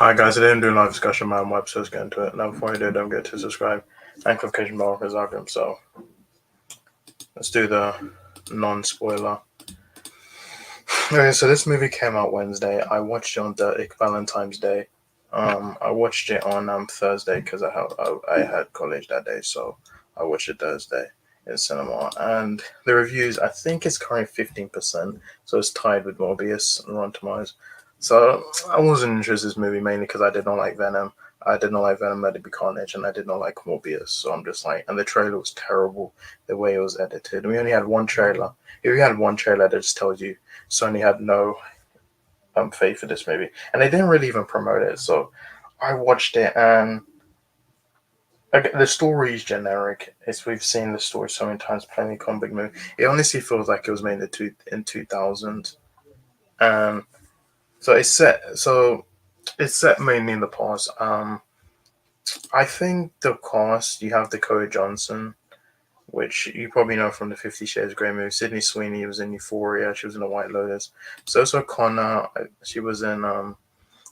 Alright, guys, I didn't do a live discussion on my web, so let's get into it. Now, before I do, don't forget to subscribe and notification bell for Zagreb. So, let's do the non spoiler. Okay, so this movie came out Wednesday. I watched it on the Valentine's Day. I watched it on Thursday because I had college that day, so I watched it Thursday in cinema. And the reviews, I think it's currently 15%, so it's tied with Morbius and Rotten Tomatoes. So I wasn't interested in this movie mainly because I did not like Venom. I did not like Venom Let It Be Carnage, and I did not like Morbius. So I'm just like, and the trailer was terrible the way it was edited. We only had one trailer. If we had one trailer that just tells you Sony had no faith for this movie, and they didn't really even promote it. So I watched it, and the story is generic. It's we've seen the story so many times, plenty of comic movie. It honestly feels like it was made in 2000, and so it's set mainly in the past. I think the cast you have Dakota Johnson, which you probably know from the 50 Shades of Grey movie. Sydney Sweeney was in Euphoria. She was in The White Lotus. So Connor, she was in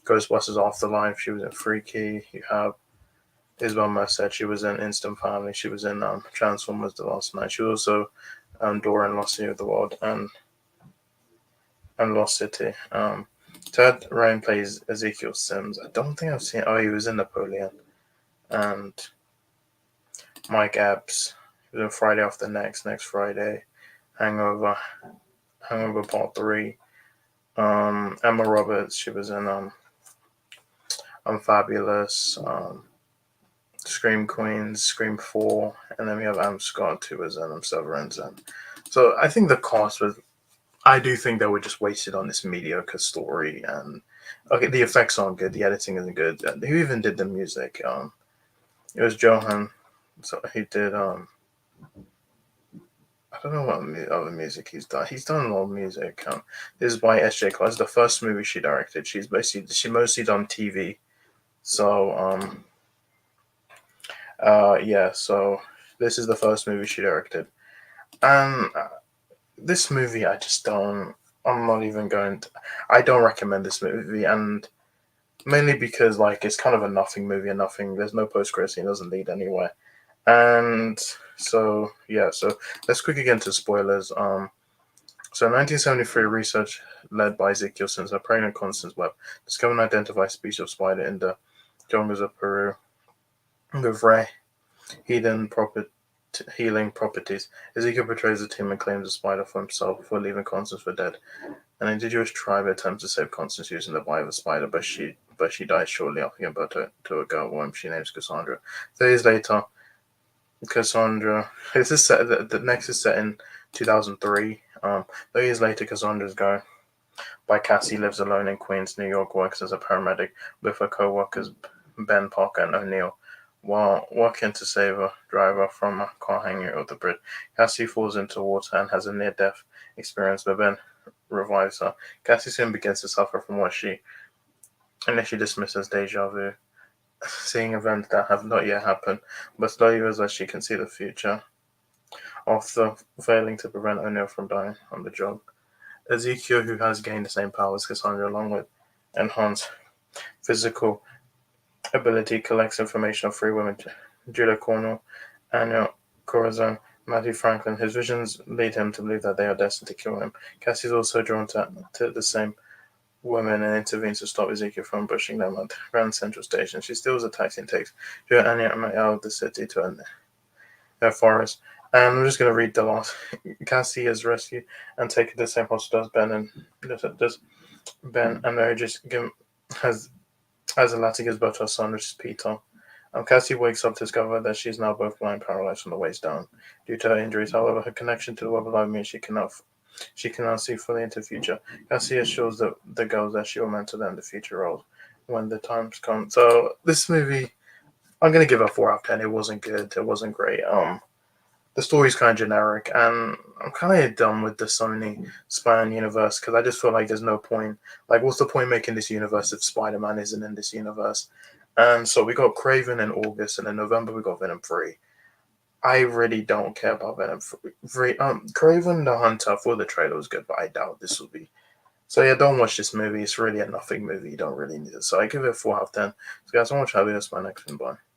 Ghostbusters Afterlife. She was in Freaky. You have Isabel Merced. She was in Instant Family. She was in Transformers: The Last Night. She was also Dora in Lost City of the World and Lost City. Ted Ryan plays Ezekiel Sims. I don't think I've seen. Oh, he was in Napoleon. And Mike Epps. He was in Friday After Next Friday, Hangover, Hangover Part 3. Emma Roberts. She was in I'm Fabulous. Scream Queens, Scream 4, and then we have Scott who was in Severance. And so I think the cast was, I do think they were just wasted on this mediocre story. And okay, the effects aren't good, the editing isn't good. Who even did the music? It was Johan. So he did, I don't know what other music he's done. He's done a lot of music. This is by S.J. Clark. It's the first movie she directed. She mostly done TV. So, yeah, so this is the first movie she directed. And this movie, I just don't. I'm not even going to. I don't recommend this movie, and mainly because like it's kind of a nothing movie, and nothing. There's no post credit scene, doesn't lead anywhere, and so yeah. So let's quickly get into spoilers. So 1973 research led by Ezekiel Sims, a pregnant Constance Webb, discovered and identified a species of spider in the jungles of Peru with rare healing properties. Ezekiel betrays the team and claims the spider for himself before leaving Constance for dead. An indigenous tribe attempts to save Constance using the bite of a spider, but she dies shortly after giving birth to a girl whom she names Cassandra. 3 years later, Cassandra. This is set. The next is set in 2003. 3 years later, Cassandra's girl by Cassie lives alone in Queens, New York, works as a paramedic with her co-workers Ben Parker and O'Neill. While working to save a driver from a car hanging over the bridge, Cassie falls into water and has a near-death experience, but Ben revives her. Cassie soon begins to suffer from what she initially dismisses as deja vu, seeing events that have not yet happened, but slowly realizes she can see the future, after failing to prevent O'Neill from dying on the job. Ezekiel, who has gained the same power as Cassandra, along with enhanced physical ability, collects information of 3 women: Julia Cornell, Anya Corazon, Matthew Franklin. His visions lead him to believe that they are destined to kill him. Cassie is also drawn to the same women and intervenes to stop Ezekiel from pushing them at Grand Central Station. She steals a taxi and takes Julia and Anya out of the city to a forest. And I'm just going to read the last. Cassie is rescued and taken to the same hospital as Ben and does Ben and Mary just give has as the latter gives birth to her son, which is Peter. Cassie wakes up to discover that she is now both blind and paralyzed from the waist down due to her injuries. However, her connection to the web of life means she cannot see fully into the future. Cassie assures the girls that she will mentor them the future roles when the times come. So this movie, I'm gonna give it a 4 out of 10. It wasn't good. It wasn't great. The story's kind of generic, and I'm kind of done with the Sony Spider-Man universe because I just feel like there's no point. Like, what's the point making this universe if Spider-Man isn't in this universe? And so we got Craven in August, and in November we got Venom 3. I really don't care about Venom 3. Craven the Hunter, for the trailer was good, but I doubt this will be So yeah, don't watch this movie. It's really a nothing movie. You don't really need it. So I give it a 4 out of 10. So guys, I want to have you. That's my next one. Bye.